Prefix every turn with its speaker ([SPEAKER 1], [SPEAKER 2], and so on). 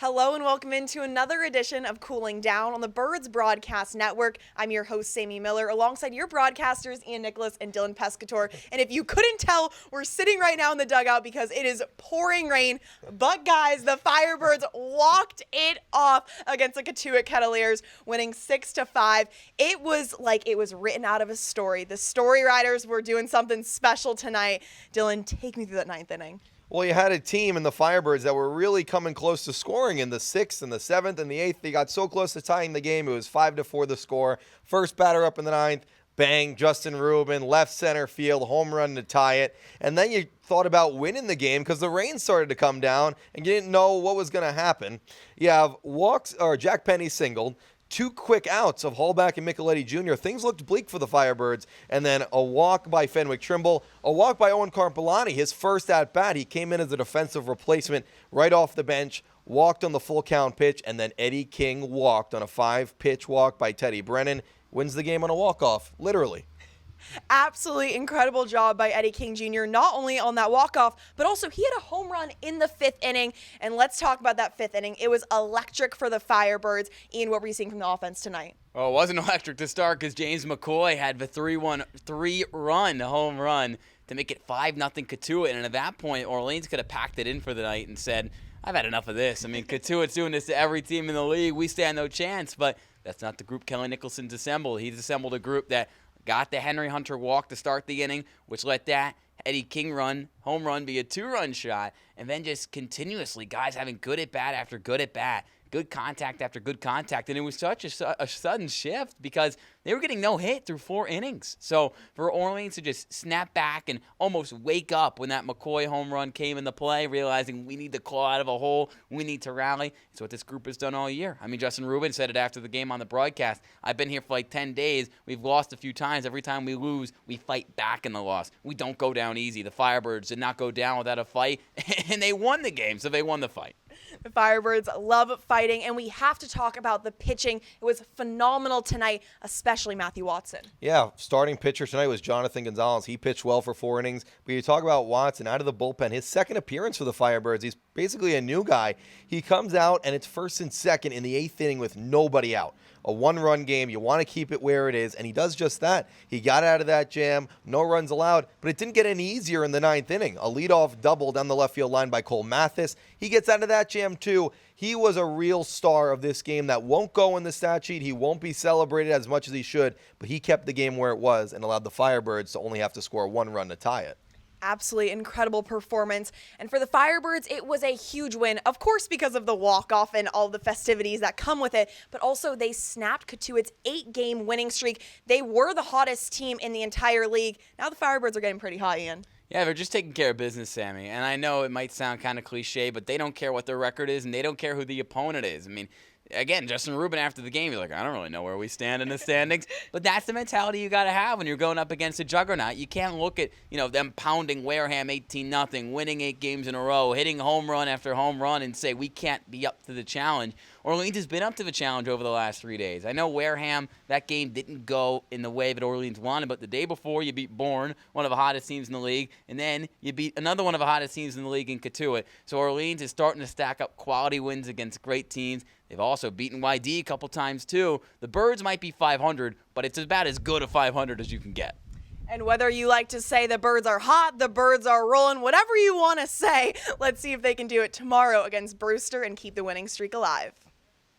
[SPEAKER 1] Hello and welcome into another edition of Cooling Down on the Birds Broadcast Network. I'm your host, Sammy Miller, alongside your broadcasters, Ian Nicholas and Dylan Pescatore. And if you couldn't tell, we're sitting right now in the dugout because it is pouring rain. But guys, the Firebirds walked it off against the Cotuit Kettleers, winning 6-5. It was like it was written out of a story. The story writers were doing something special tonight. Dylan, take me through that ninth inning.
[SPEAKER 2] Well, you had a team in the Firebirds that were really coming close to scoring in the 6th and the 7th and the 8th. They got so close to tying the game. It was 5-4 the score. First batter up in the 9th, bang, Justin Rubin, left center field, home run to tie it. And then you thought about winning the game because the rain started to come down and you didn't know what was going to happen. You have Jack Penny singled. 2 quick outs of Hallback and Micheletti Jr. Things looked bleak for the Firebirds. And then a walk by Fenwick Trimble, a walk by Owen Carpellani, his first at-bat. He came in as a defensive replacement right off the bench, walked on the full count pitch, and then Eddie King walked on a 5-pitch walk by Teddy Brennan. Wins the game on a walk-off, literally.
[SPEAKER 1] Absolutely incredible job by Eddie King Jr., not only on that walk-off, but also he had a home run in the 5th inning. And let's talk about that 5th inning. It was electric for the Firebirds. Ian, what were you seeing from the offense tonight?
[SPEAKER 3] Oh, it wasn't electric to start because James McCoy had the 3-run home run to make it 5-0 Cotuit. And at that point, Orleans could have packed it in for the night and said, I've had enough of this. I mean, Cotuit's doing this to every team in the league. We stand no chance. But that's not the group Kelly Nicholson's assembled. He's assembled a group that got the Henry Hunter walk to start the inning, which let that Eddie King home run be a 2-run shot, and then just continuously guys having good at bat after good at bat, good contact after good contact, and it was such a sudden shift because they were getting no hit through 4 innings. So for Orleans to just snap back and almost wake up when that McCoy home run came into play, realizing we need to claw out of a hole, we need to rally. It's what this group has done all year. I mean, Justin Rubin said it after the game on the broadcast. I've been here for like 10 days. We've lost a few times. Every time we lose, we fight back in the loss. We don't go down easy. The Firebirds did not go down without a fight, and they won the game, so they won the fight.
[SPEAKER 1] The Firebirds love fighting, and we have to talk about the pitching. It was phenomenal tonight, especially Matthew Watson.
[SPEAKER 2] Yeah, starting pitcher tonight was Jonathan Gonzalez. He pitched well for 4 innings. But you talk about Watson out of the bullpen, his second appearance for the Firebirds. He's basically a new guy. He comes out, and it's first and second in the 8th inning with nobody out. A 1-run game. You want to keep it where it is, and he does just that. He got out of that jam, no runs allowed, but it didn't get any easier in the 9th inning. A leadoff double down the left field line by Cole Mathis. He gets out of that jam too. He was a real star of this game that won't go in the stat sheet. He won't be celebrated as much as he should, but he kept the game where it was and allowed the Firebirds to only have to score 1 run to tie it.
[SPEAKER 1] Absolutely incredible performance. And for the Firebirds, it was a huge win, of course, because of the walk-off and all the festivities that come with it, but also they snapped Cotuit's 8-game winning streak. They were the hottest team in the entire league. Now the Firebirds are getting pretty hot, Ian.
[SPEAKER 3] Yeah, they're just taking care of business, Sammy. And I know it might sound kind of cliche, but they don't care what their record is, and they don't care who the opponent is. I mean, again, Justin Rubin after the game, he's like, I don't really know where we stand in the standings. But that's the mentality you got to have when you're going up against a juggernaut. You can't look at, them pounding Wareham 18-0, winning 8 games in a row, hitting home run after home run and say we can't be up to the challenge. Orleans has been up to the challenge over the last 3 days. I know Wareham, that game didn't go in the way that Orleans wanted, but the day before you beat Bourne, one of the hottest teams in the league, and then you beat another one of the hottest teams in the league in Cotuit. So Orleans is starting to stack up quality wins against great teams. They've also beaten YD a couple times too. The Birds might be 500, but it's about as good a 500 as you can get.
[SPEAKER 1] And whether you like to say the Birds are hot, the Birds are rolling, whatever you want to say, let's see if they can do it tomorrow against Brewster and keep the winning streak alive.